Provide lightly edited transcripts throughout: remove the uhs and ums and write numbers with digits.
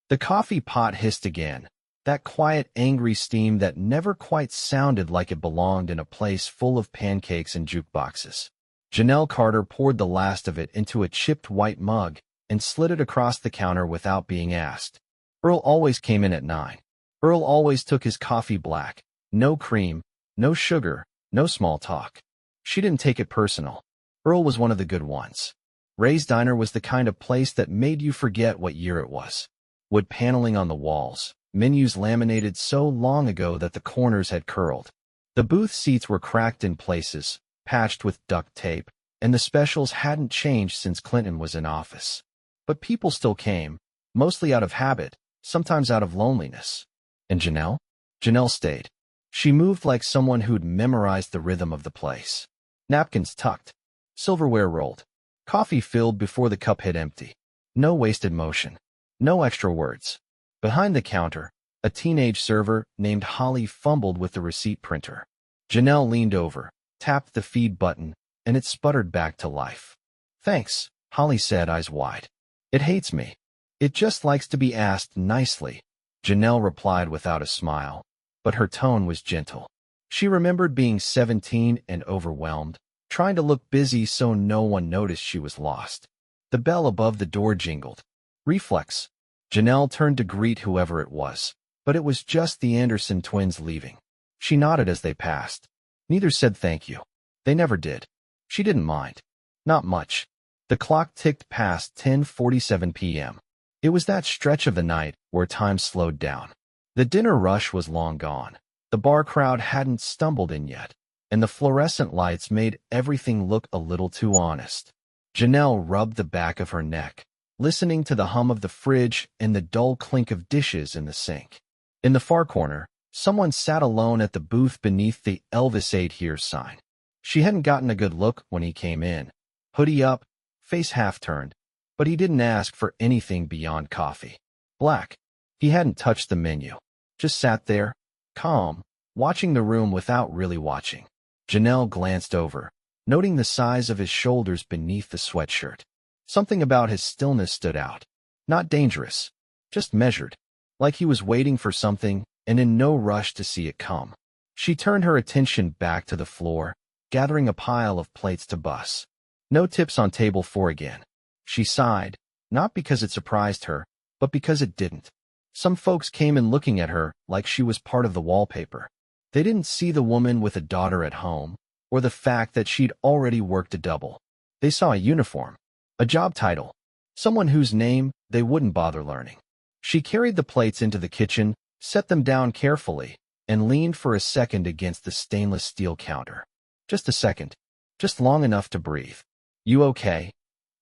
The coffee pot hissed again, that quiet, angry steam that never quite sounded like it belonged in a place full of pancakes and jukeboxes. Janelle Carter poured the last of it into a chipped white mug and slid it across the counter without being asked. Earl always came in at 9. Earl always took his coffee black. No cream, no sugar, no small talk. She didn't take it personal. Earl was one of the good ones. Ray's Diner was the kind of place that made you forget what year it was. Wood paneling on the walls, menus laminated so long ago that the corners had curled. The booth seats were cracked in places, patched with duct tape, and the specials hadn't changed since Clinton was in office. But people still came, mostly out of habit, sometimes out of loneliness. And Janelle? Janelle stayed. She moved like someone who'd memorized the rhythm of the place. Napkins tucked, silverware rolled, coffee filled before the cup hit empty. No wasted motion, no extra words. Behind the counter, a teenage server named Holly fumbled with the receipt printer. Janelle leaned over, tapped the feed button, and it sputtered back to life. "Thanks," Holly said, eyes wide. "It hates me. It just likes to be asked nicely," Janelle replied without a smile, but her tone was gentle. She remembered being 17 and overwhelmed, trying to look busy so no one noticed she was lost. The bell above the door jingled. Reflex. Janelle turned to greet whoever it was, but it was just the Anderson twins leaving. She nodded as they passed. Neither said thank you. They never did. She didn't mind. Not much. The clock ticked past 10:47 p.m. It was that stretch of the night where time slowed down. The dinner rush was long gone. The bar crowd hadn't stumbled in yet, and the fluorescent lights made everything look a little too honest. Janelle rubbed the back of her neck, listening to the hum of the fridge and the dull clink of dishes in the sink. In the far corner, someone sat alone at the booth beneath the Elvis Ate Here sign. She hadn't gotten a good look when he came in, hoodie up, face half-turned, but he didn't ask for anything beyond coffee. Black. He hadn't touched the menu. Just sat there, calm, watching the room without really watching. Janelle glanced over, noting the size of his shoulders beneath the sweatshirt. Something about his stillness stood out. Not dangerous, just measured, like he was waiting for something and in no rush to see it come. She turned her attention back to the floor, gathering a pile of plates to bus. No tips on table 4 again. She sighed, not because it surprised her, but because it didn't. Some folks came in looking at her like she was part of the wallpaper. They didn't see the woman with a daughter at home, or the fact that she'd already worked a double. They saw a uniform, a job title, someone whose name they wouldn't bother learning. She carried the plates into the kitchen, set them down carefully, and leaned for a second against the stainless steel counter. Just a second, just long enough to breathe. "You okay?"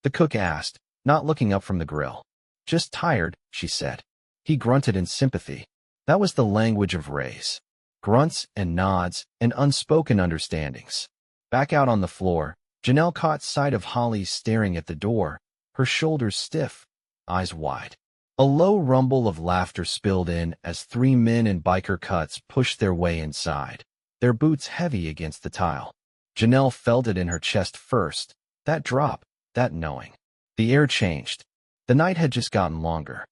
the cook asked, not looking up from the grill. "Just tired," she said. He grunted in sympathy. That was the language of Ray's. Grunts and nods and unspoken understandings. Back out on the floor, Janelle caught sight of Holly staring at the door, her shoulders stiff, eyes wide. A low rumble of laughter spilled in as 3 men in biker cuts pushed their way inside, their boots heavy against the tile. Janelle felt it in her chest first, that drop, that knowing. The air changed. The night had just gotten longer.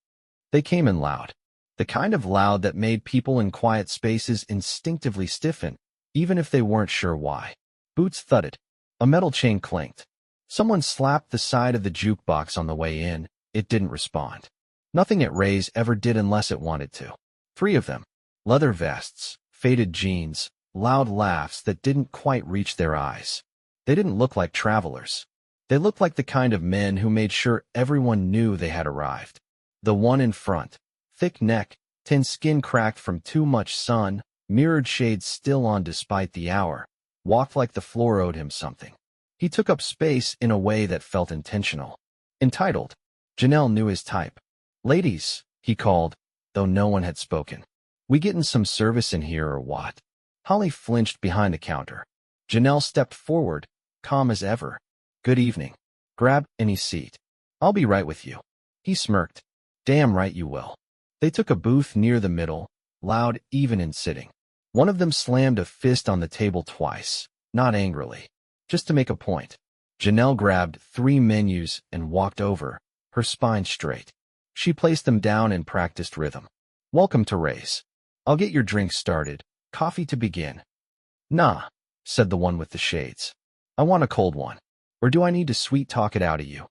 They came in loud. The kind of loud that made people in quiet spaces instinctively stiffen, even if they weren't sure why. Boots thudded. A metal chain clinked. Someone slapped the side of the jukebox on the way in. It didn't respond. Nothing at Ray's ever did unless it wanted to. 3 of them. Leather vests, faded jeans, loud laughs that didn't quite reach their eyes. They didn't look like travelers. They looked like the kind of men who made sure everyone knew they had arrived. The one in front, thick neck, tin skin cracked from too much sun, mirrored shades still on despite the hour, walked like the floor owed him something. He took up space in a way that felt intentional. Entitled. Janelle knew his type. "Ladies," he called, though no one had spoken. "We gettin' some service in here or what?" Holly flinched behind the counter. Janelle stepped forward, calm as ever. "Good evening. Grab any seat. I'll be right with you." He smirked. "Damn right you will." They took a booth near the middle, loud even in sitting. One of them slammed a fist on the table twice, not angrily, just to make a point. Janelle grabbed 3 menus and walked over, her spine straight. She placed them down and practiced rhythm. Welcome to raise. I'll get your drinks started. Coffee to begin. Nah, said the one with the shades. I want a cold one. Or do I need to sweet talk it out of you?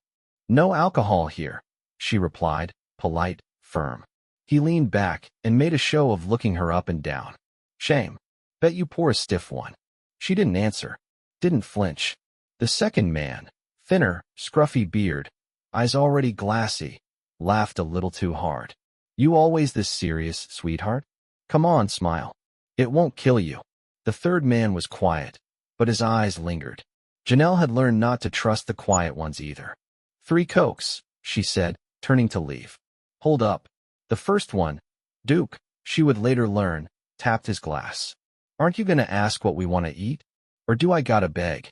No alcohol here, she replied, polite, firm. He leaned back and made a show of looking her up and down. Shame. Bet you pour a stiff one. She didn't answer. Didn't flinch. The second man, thinner, scruffy beard, eyes already glassy, laughed a little too hard. You always this serious, sweetheart? Come on, smile. It won't kill you. The third man was quiet, but his eyes lingered. Janelle had learned not to trust the quiet ones either. 3 Cokes, she said, turning to leave. Hold up. The first one, Duke, she would later learn, tapped his glass. Aren't you going to ask what we want to eat? Or do I gotta beg?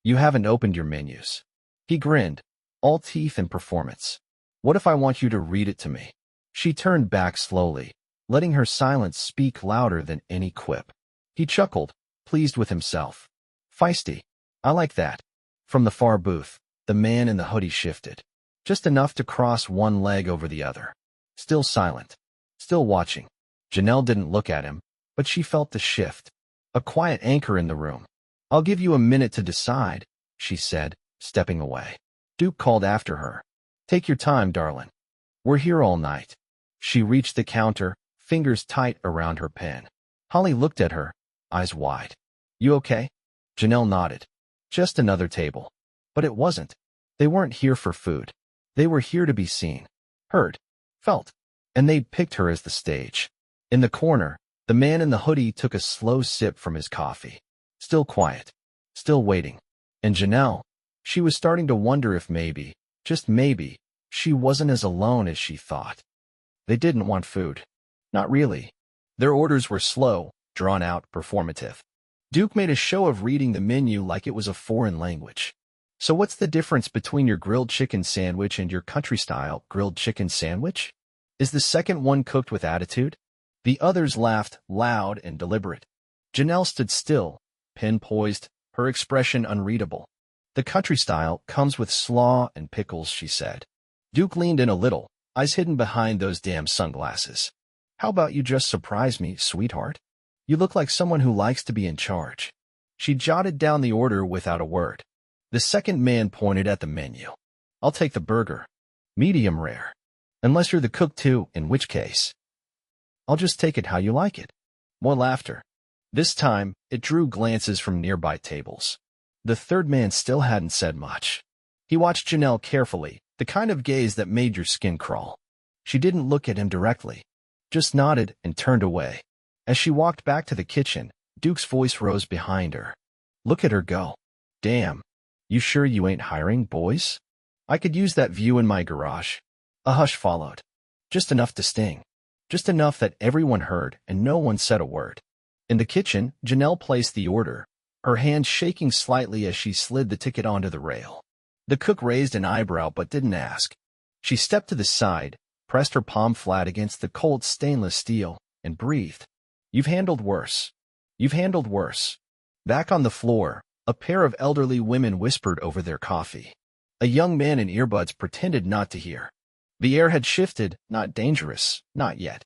You haven't opened your menus. He grinned, all teeth and performance. What if I want you to read it to me? She turned back slowly, letting her silence speak louder than any quip. He chuckled, pleased with himself. Feisty. I like that. From the far booth, the man in the hoodie shifted. Just enough to cross one leg over the other. Still silent. Still watching. Janelle didn't look at him, but she felt the shift. A quiet anchor in the room. I'll give you a minute to decide, she said, stepping away. Duke called after her. Take your time, darling. We're here all night. She reached the counter, fingers tight around her pen. Holly looked at her, eyes wide. You okay? Janelle nodded. Just another table. But it wasn't. They weren't here for food. They were here to be seen, heard, felt. And they'd picked her as the stage. In the corner, the man in the hoodie took a slow sip from his coffee. Still quiet. Still waiting. And Janelle, she was starting to wonder if maybe, just maybe, she wasn't as alone as she thought. They didn't want food. Not really. Their orders were slow, drawn out, performative. Duke made a show of reading the menu like it was a foreign language. So what's the difference between your grilled chicken sandwich and your country-style grilled chicken sandwich? Is the second one cooked with attitude? The others laughed, loud and deliberate. Janelle stood still, pen poised, her expression unreadable. The country-style comes with slaw and pickles, she said. Duke leaned in a little, eyes hidden behind those damn sunglasses. How about you just surprise me, sweetheart? You look like someone who likes to be in charge. She jotted down the order without a word. The second man pointed at the menu. I'll take the burger. Medium rare. Unless you're the cook too, in which case. I'll just take it how you like it. More laughter. This time, it drew glances from nearby tables. The third man still hadn't said much. He watched Janelle carefully, the kind of gaze that made your skin crawl. She didn't look at him directly, just nodded and turned away. As she walked back to the kitchen, Duke's voice rose behind her. Look at her go. Damn. You sure you ain't hiring, boys? I could use that view in my garage. A hush followed. Just enough to sting. Just enough that everyone heard and no one said a word. In the kitchen, Janelle placed the order, her hand shaking slightly as she slid the ticket onto the rail. The cook raised an eyebrow but didn't ask. She stepped to the side, pressed her palm flat against the cold stainless steel, and breathed. You've handled worse. You've handled worse. Back on the floor, a pair of elderly women whispered over their coffee. A young man in earbuds pretended not to hear. The air had shifted, not dangerous, not yet,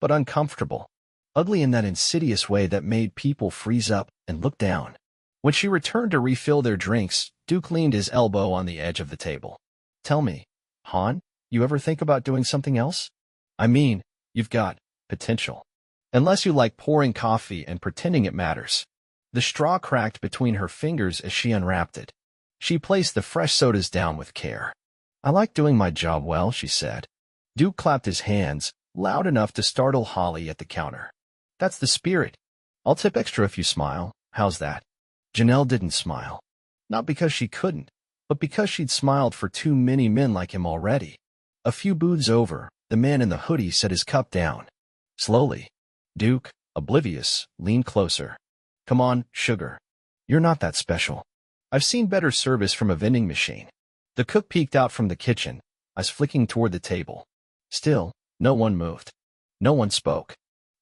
but uncomfortable. Ugly in that insidious way that made people freeze up and look down. When she returned to refill their drinks, Duke leaned his elbow on the edge of the table. Tell me, Han, you ever think about doing something else? I mean, you've got potential. Unless you like pouring coffee and pretending it matters. The straw cracked between her fingers as she unwrapped it. She placed the fresh sodas down with care. I like doing my job well, she said. Duke clapped his hands, loud enough to startle Holly at the counter. That's the spirit. I'll tip extra if you smile. How's that? Janelle didn't smile. Not because she couldn't, but because she'd smiled for too many men like him already. A few booths over, the man in the hoodie set his cup down. Slowly. Duke, oblivious, leaned closer. Come on, sugar. You're not that special. I've seen better service from a vending machine. The cook peeked out from the kitchen, eyes flicking toward the table. Still, no one moved. No one spoke.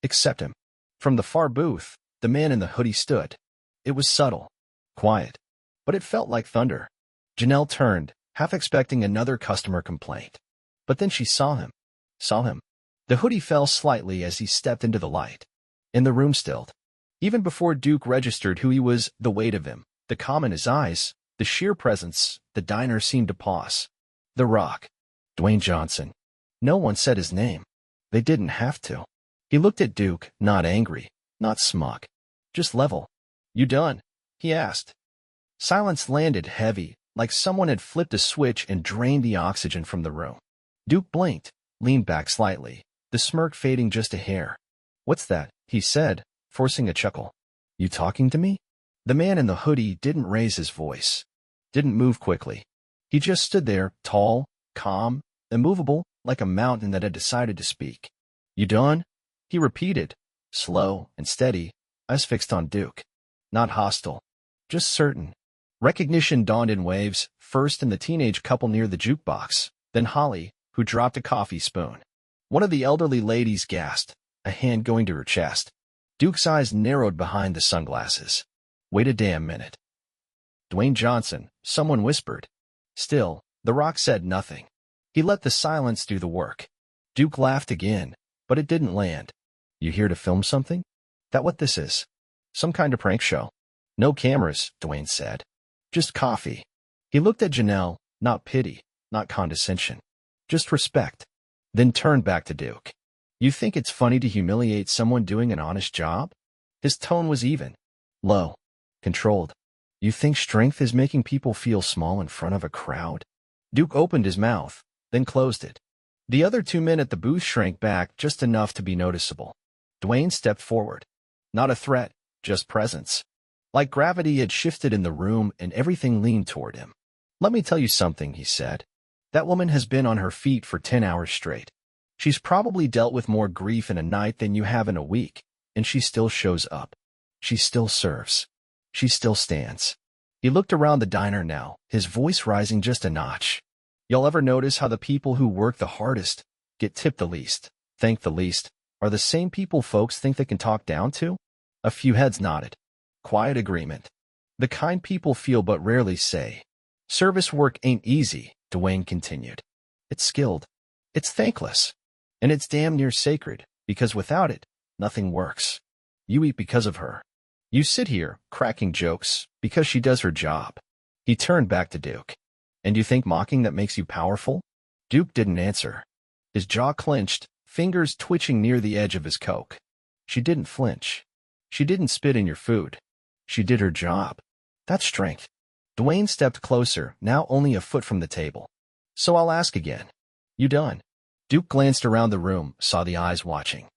Except him. From the far booth, the man in the hoodie stood. It was subtle, quiet, but it felt like thunder. Janelle turned, half expecting another customer complaint. But then she saw him. Saw him. The hoodie fell slightly as he stepped into the light. And the room stilled. Even before Duke registered who he was, the weight of him, the calm in his eyes, the sheer presence, the diner seemed to pause. The Rock. Dwayne Johnson. No one said his name. They didn't have to. He looked at Duke, not angry, not smug. Just level. You done? He asked. Silence landed heavy, like someone had flipped a switch and drained the oxygen from the room. Duke blinked, leaned back slightly, the smirk fading just a hair. What's that? He said, forcing a chuckle. You talking to me? The man in the hoodie didn't raise his voice. Didn't move quickly. He just stood there, tall, calm, immovable, like a mountain that had decided to speak. You done? He repeated, slow and steady, eyes fixed on Duke. Not hostile, just certain. Recognition dawned in waves, first in the teenage couple near the jukebox, then Holly, who dropped a coffee spoon. One of the elderly ladies gasped, a hand going to her chest. Duke's eyes narrowed behind the sunglasses. Wait a damn minute. Dwayne Johnson, someone whispered. Still, The Rock said nothing. He let the silence do the work. Duke laughed again, but it didn't land. You here to film something? That what this is? Some kind of prank show? No cameras, Dwayne said. Just coffee. He looked at Janelle, not pity, not condescension. Just respect. Then turned back to Duke. You think it's funny to humiliate someone doing an honest job? His tone was even. Low. Controlled. You think strength is making people feel small in front of a crowd? Duke opened his mouth, then closed it. The other 2 men at the booth shrank back just enough to be noticeable. Dwayne stepped forward. Not a threat, just presence. Like gravity had shifted in the room and everything leaned toward him. Let me tell you something, he said. That woman has been on her feet for 10 hours straight. She's probably dealt with more grief in a night than you have in a week, and she still shows up. She still serves. She still stands. He looked around the diner now, his voice rising just a notch. Y'all ever notice how the people who work the hardest, get tipped the least, thank the least, are the same people folks think they can talk down to? A few heads nodded. Quiet agreement. The kind people feel but rarely say. Service work ain't easy, Dwayne continued. It's skilled. It's thankless. And it's damn near sacred, because without it, nothing works. You eat because of her. You sit here, cracking jokes, because she does her job. He turned back to Duke. And you think mocking that makes you powerful? Duke didn't answer. His jaw clenched, fingers twitching near the edge of his Coke. She didn't flinch. She didn't spit in your food. She did her job. That's strength. Dwayne stepped closer, now only a foot from the table. So I'll ask again. You done? Duke glanced around the room, saw the eyes watching.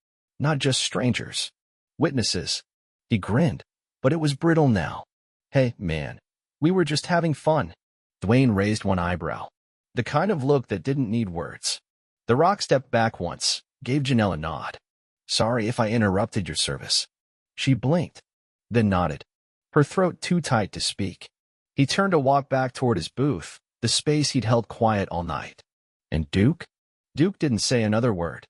Not just strangers. Witnesses. He grinned, but it was brittle now. Hey, man. We were just having fun. Dwayne raised one eyebrow. The kind of look that didn't need words. The Rock stepped back once, gave Janelle a nod. Sorry if I interrupted your service. She blinked, then nodded, her throat too tight to speak. He turned to walk back toward his booth, the space he'd held quiet all night. And Duke? Duke didn't say another word.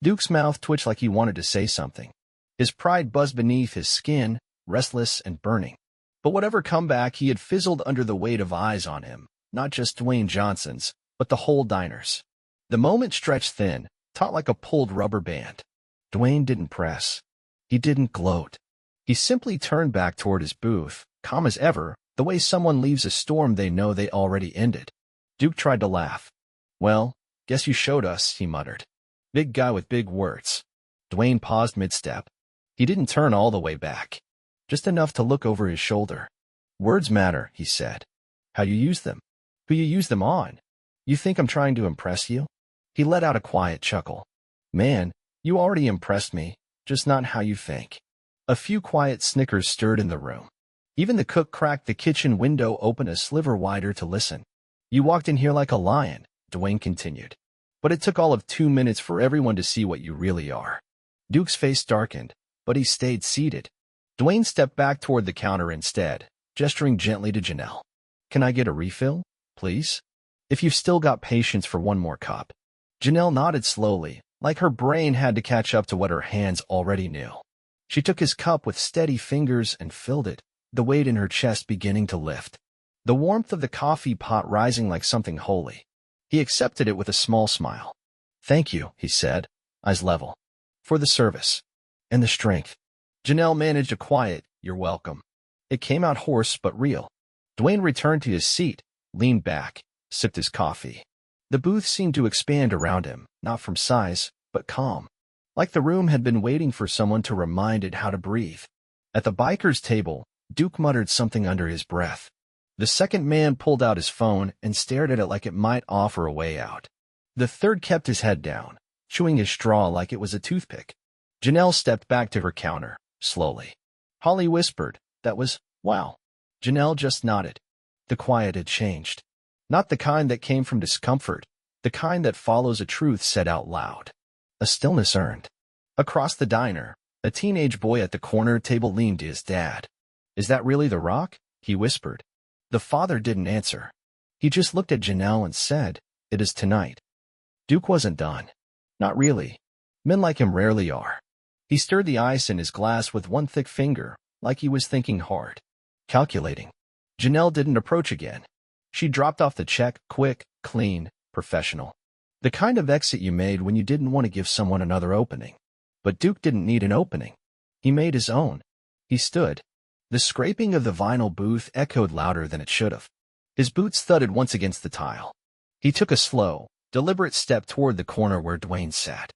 Duke's mouth twitched like he wanted to say something. His pride buzzed beneath his skin, restless and burning. But whatever comeback, he had fizzled under the weight of eyes on him, not just Dwayne Johnson's, but the whole diner's. The moment stretched thin, taut like a pulled rubber band. Dwayne didn't press. He didn't gloat. He simply turned back toward his booth, calm as ever, the way someone leaves a storm they know they already ended. Duke tried to laugh. Well, guess you showed us, he muttered. Big guy with big words. Dwayne paused mid-step. He didn't turn all the way back. Just enough to look over his shoulder. Words matter, he said. How you use them. Who you use them on. You think I'm trying to impress you? He let out a quiet chuckle. Man, you already impressed me, just not how you think. A few quiet snickers stirred in the room. Even the cook cracked the kitchen window open a sliver wider to listen. You walked in here like a lion, Dwayne continued. But it took all of 2 minutes for everyone to see what you really are. Duke's face darkened, but he stayed seated. Dwayne stepped back toward the counter instead, gesturing gently to Janelle. Can I get a refill, please? If you've still got patience for one more cup. Janelle nodded slowly, like her brain had to catch up to what her hands already knew. She took his cup with steady fingers and filled it, the weight in her chest beginning to lift. The warmth of the coffee pot rising like something holy. He accepted it with a small smile. Thank you, he said, eyes level. For the service. And the strength. Janelle managed a quiet, "You're welcome." It came out hoarse but real. Dwayne returned to his seat, leaned back, sipped his coffee. The booth seemed to expand around him, not from size, but calm. Like the room had been waiting for someone to remind it how to breathe. At the biker's table, Duke muttered something under his breath. The second man pulled out his phone and stared at it like it might offer a way out. The third kept his head down, chewing his straw like it was a toothpick. Janelle stepped back to her counter, slowly. Holly whispered, "That was, wow." Janelle just nodded. The quiet had changed. Not the kind that came from discomfort, the kind that follows a truth said out loud. A stillness earned. Across the diner, a teenage boy at the corner table leaned to his dad. "Is that really The Rock?" he whispered. The father didn't answer. He just looked at Janelle and said, "It is tonight." Duke wasn't done. Not really. Men like him rarely are. He stirred the ice in his glass with one thick finger, like he was thinking hard. Calculating. Janelle didn't approach again. She dropped off the check, quick, clean, professional. The kind of exit you made when you didn't want to give someone another opening. But Duke didn't need an opening. He made his own. He stood. The scraping of the vinyl booth echoed louder than it should have. His boots thudded once against the tile. He took a slow, deliberate step toward the corner where Dwayne sat.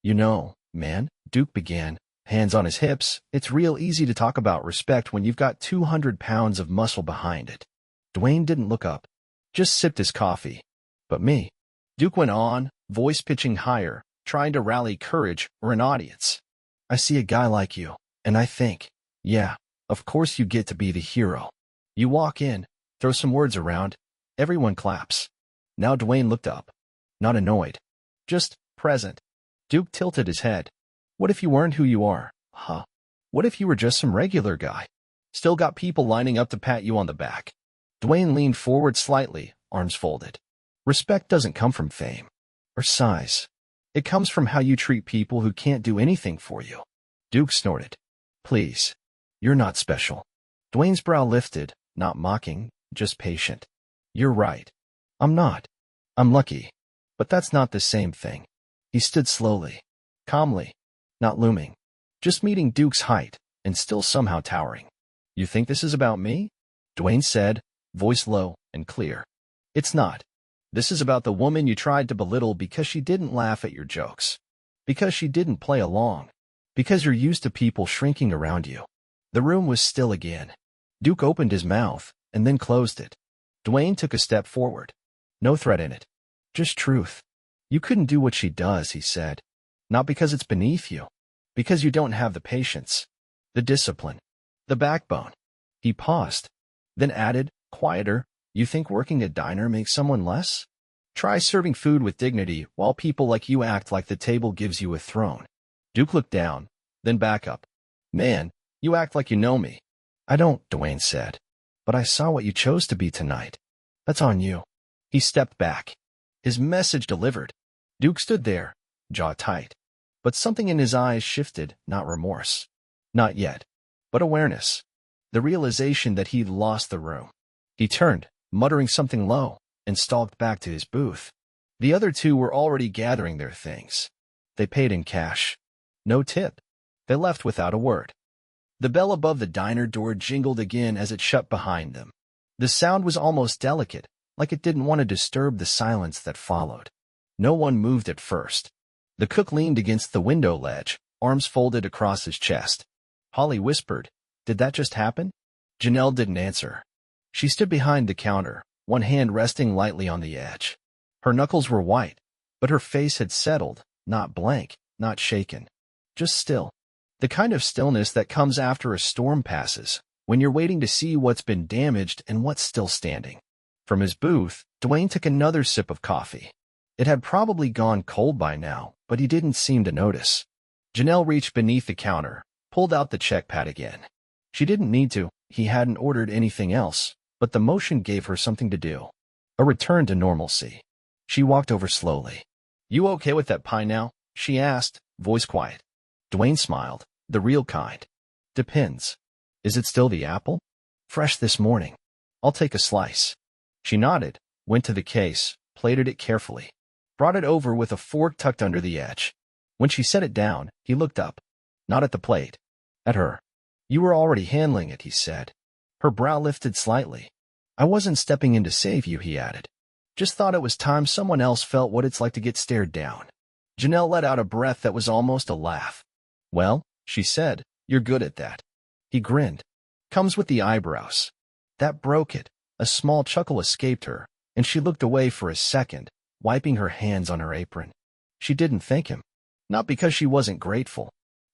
"You know, man," Duke began, hands on his hips, "it's real easy to talk about respect when you've got 200 pounds of muscle behind it." Dwayne didn't look up, just sipped his coffee. "But me," Duke went on, voice pitching higher, trying to rally courage or an audience. "I see a guy like you, and I think, yeah, of course you get to be the hero. You walk in, throw some words around, everyone claps." Now Dwayne looked up. Not annoyed. Just present. Duke tilted his head. "What if you weren't who you are, huh? What if you were just some regular guy? Still got people lining up to pat you on the back?" Dwayne leaned forward slightly, arms folded. "Respect doesn't come from fame. Or size. It comes from how you treat people who can't do anything for you." Duke snorted. "Please. You're not special." Dwayne's brow lifted, not mocking, just patient. "You're right. I'm not. I'm lucky. But that's not the same thing." He stood slowly, calmly, not looming, just meeting Duke's height, and still somehow towering. "You think this is about me?" Dwayne said, voice low and clear. "It's not. This is about the woman you tried to belittle because she didn't laugh at your jokes. Because she didn't play along. Because you're used to people shrinking around you." The room was still again. Duke opened his mouth, and then closed it. Dwayne took a step forward. No threat in it. Just truth. "You couldn't do what she does," he said. "Not because it's beneath you. Because you don't have the patience. The discipline. The backbone." He paused. Then added, quieter, "You think working a diner makes someone less? Try serving food with dignity while people like you act like the table gives you a throne." Duke looked down, then back up. "Man, you act like you know me." "I don't," Dwayne said. "But I saw what you chose to be tonight. That's on you." He stepped back. His message delivered. Duke stood there, jaw tight. But something in his eyes shifted, not remorse. Not yet. But awareness. The realization that he'd lost the room. He turned, muttering something low, and stalked back to his booth. The other two were already gathering their things. They paid in cash. No tip. They left without a word. The bell above the diner door jingled again as it shut behind them. The sound was almost delicate, like it didn't want to disturb the silence that followed. No one moved at first. The cook leaned against the window ledge, arms folded across his chest. Holly whispered, "Did that just happen?" Janelle didn't answer. She stood behind the counter, one hand resting lightly on the edge. Her knuckles were white, but her face had settled, not blank, not shaken. Just still. The kind of stillness that comes after a storm passes, when you're waiting to see what's been damaged and what's still standing. From his booth, Dwayne took another sip of coffee. It had probably gone cold by now, but he didn't seem to notice. Janelle reached beneath the counter, pulled out the check pad again. She didn't need to, he hadn't ordered anything else, but the motion gave her something to do. A return to normalcy. She walked over slowly. "You okay with that pie now?" she asked, voice quiet. Dwayne smiled, the real kind. "Depends. Is it still the apple?" "Fresh this morning. I'll take a slice." She nodded, went to the case, plated it carefully. brought it over with a fork tucked under the edge. When she set it down, he looked up. Not at the plate. At her. You were already handling it, he said. Her brow lifted slightly. I wasn't stepping in to save you, he added. Just thought it was time someone else felt what it's like to get stared down. Janelle let out a breath that was almost a laugh. Well, she said, you're good at that. He grinned. Comes with the eyebrows. That broke it. A small chuckle escaped her, and she looked away for a second, wiping her hands on her apron. She didn't thank him. Not because she wasn't grateful,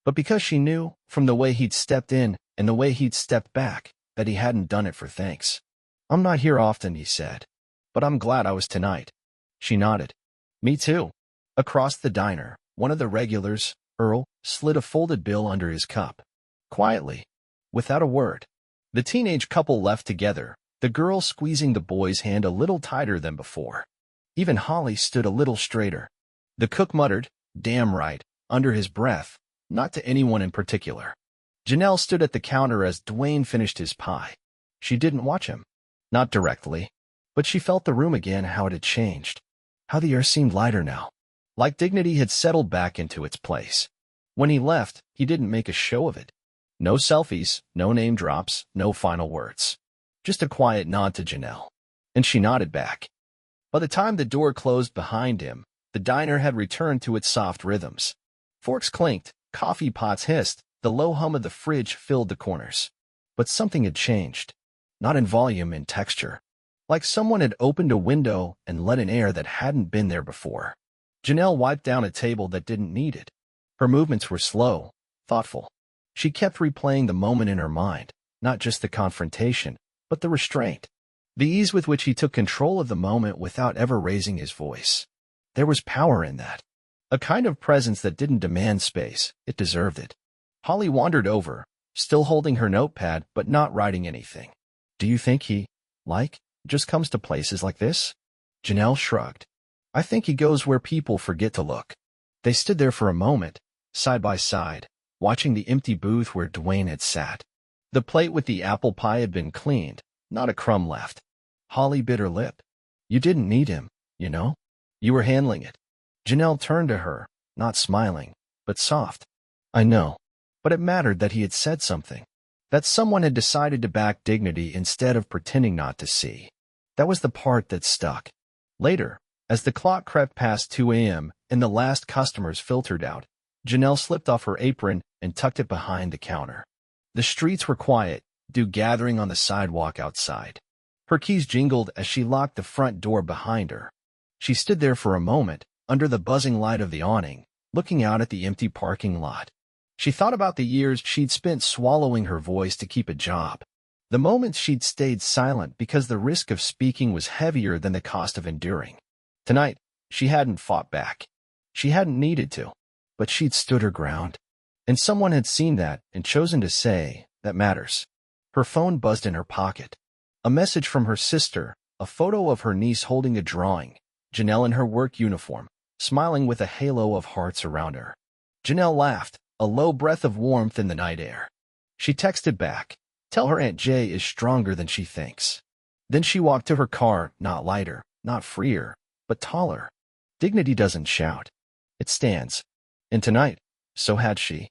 but because she knew, from the way he'd stepped in and the way he'd stepped back, that he hadn't done it for thanks. I'm not here often, he said. But I'm glad I was tonight. She nodded. Me too. Across the diner, one of the regulars, Earl, slid a folded bill under his cup. Quietly. Without a word. The teenage couple left together, the girl squeezing the boy's hand a little tighter than before. Even Holly stood a little straighter. The cook muttered, damn right, under his breath, not to anyone in particular. Janelle stood at the counter as Dwayne finished his pie. She didn't watch him. Not directly. But she felt the room again, how it had changed. How the air seemed lighter now. Like dignity had settled back into its place. When he left, he didn't make a show of it. No selfies, no name drops, no final words. Just a quiet nod to Janelle. And she nodded back. By the time the door closed behind him, the diner had returned to its soft rhythms. Forks clinked, coffee pots hissed, the low hum of the fridge filled the corners. But something had changed. Not in volume, in texture. Like someone had opened a window and let in air that hadn't been there before. Janelle wiped down a table that didn't need it. Her movements were slow, thoughtful. She kept replaying the moment in her mind, not just the confrontation, but the restraint. The ease with which he took control of the moment without ever raising his voice. There was power in that. A kind of presence that didn't demand space, it deserved it. Holly wandered over, still holding her notepad but not writing anything. Do you think he, just comes to places like this? Janelle shrugged. I think he goes where people forget to look. They stood there for a moment, side by side, watching the empty booth where Dwayne had sat. The plate with the apple pie had been cleaned, not a crumb left. Holly bit her lip. You didn't need him, you know? You were handling it. Janelle turned to her, not smiling, but soft. I know. But it mattered that he had said something. That someone had decided to back dignity instead of pretending not to see. That was the part that stuck. Later, as the clock crept past 2 a.m. and the last customers filtered out, Janelle slipped off her apron and tucked it behind the counter. The streets were quiet, dew gathering on the sidewalk outside. Her keys jingled as she locked the front door behind her. She stood there for a moment, under the buzzing light of the awning, looking out at the empty parking lot. She thought about the years she'd spent swallowing her voice to keep a job. The moments she'd stayed silent because the risk of speaking was heavier than the cost of enduring. Tonight, she hadn't fought back. She hadn't needed to, but she'd stood her ground. And someone had seen that and chosen to say, that matters. Her phone buzzed in her pocket. A message from her sister, a photo of her niece holding a drawing, Janelle in her work uniform, smiling with a halo of hearts around her. Janelle laughed, a low breath of warmth in the night air. She texted back, tell her Aunt Jay is stronger than she thinks. Then she walked to her car, not lighter, not freer, but taller. Dignity doesn't shout. It stands. And tonight, so had she.